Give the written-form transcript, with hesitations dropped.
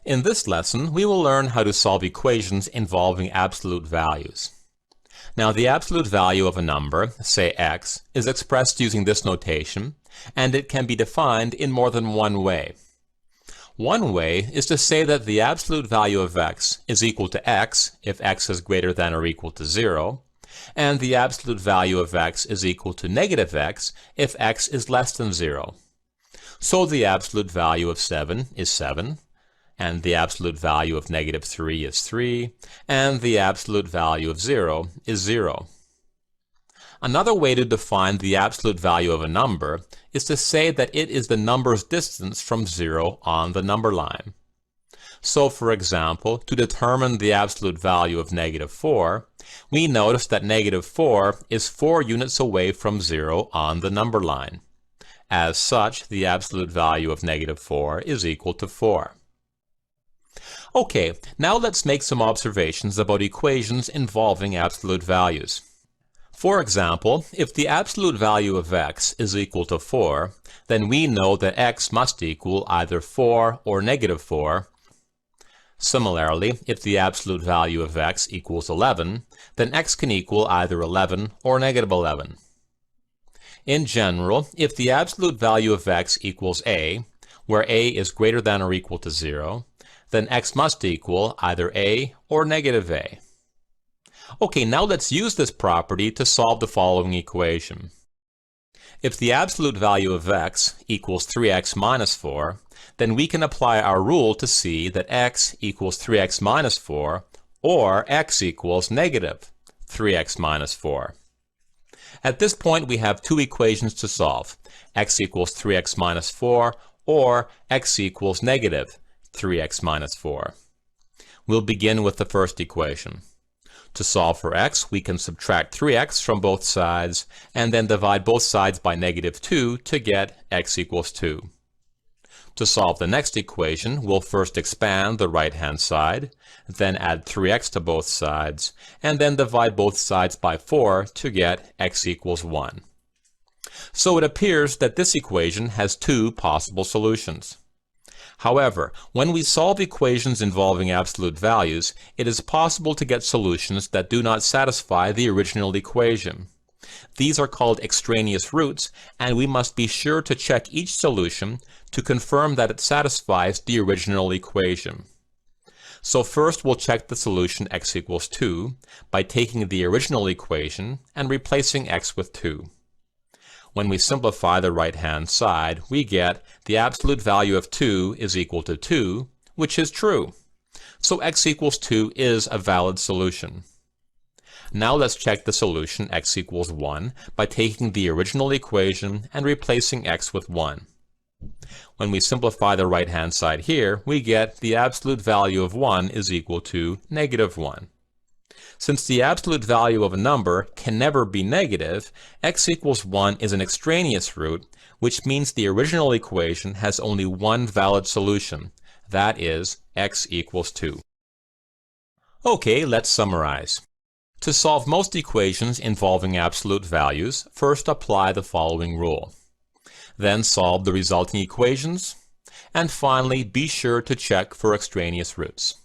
In this lesson, we will learn how to solve equations involving absolute values. Now, the absolute value of a number, say x, is expressed using this notation, and it can be defined in more than one way. One way is to say that the absolute value of x is equal to x if x is greater than or equal to 0, and the absolute value of x is equal to negative x if x is less than 0. So the absolute value of 7 is 7, and the absolute value of negative 3 is 3, and the absolute value of 0 is 0. Another way to define the absolute value of a number is to say that it is the number's distance from 0 on the number line. So, for example, to determine the absolute value of negative 4, we notice that negative 4 is 4 units away from 0 on the number line. As such, the absolute value of negative 4 is equal to 4. Okay, now let's make some observations about equations involving absolute values. For example, if the absolute value of x is equal to 4, then we know that x must equal either 4 or negative 4. Similarly, if the absolute value of x equals 11, then x can equal either 11 or negative 11. In general, if the absolute value of x equals a, where a is greater than or equal to 0, then x must equal either a or negative a. Okay, now let's use this property to solve the following equation. If the absolute value of x equals 3x minus 4, then we can apply our rule to see that x equals 3x minus 4, or x equals negative 3x minus 4. At this point, we have two equations to solve, x equals 3x minus 4, or x equals negative 3x minus 4. We'll begin with the first equation. To solve for x, we can subtract 3x from both sides, and then divide both sides by negative 2 to get x equals 2. To solve the next equation, we'll first expand the right-hand side, then add 3x to both sides, and then divide both sides by 4 to get x equals 1. So it appears that this equation has two possible solutions. However, when we solve equations involving absolute values, it is possible to get solutions that do not satisfy the original equation. These are called extraneous roots, and we must be sure to check each solution to confirm that it satisfies the original equation. So first we'll check the solution x equals 2 by taking the original equation and replacing x with 2. When we simplify the right-hand side, we get the absolute value of 2 is equal to 2, which is true. So x equals 2 is a valid solution. Now let's check the solution x equals 1 by taking the original equation and replacing x with 1. When we simplify the right-hand side here, we get the absolute value of 1 is equal to negative 1. Since the absolute value of a number can never be negative, x equals 1 is an extraneous root, which means the original equation has only one valid solution. That is, x equals 2. Okay, let's summarize. To solve most equations involving absolute values, first apply the following rule. Then solve the resulting equations, and finally be sure to check for extraneous roots.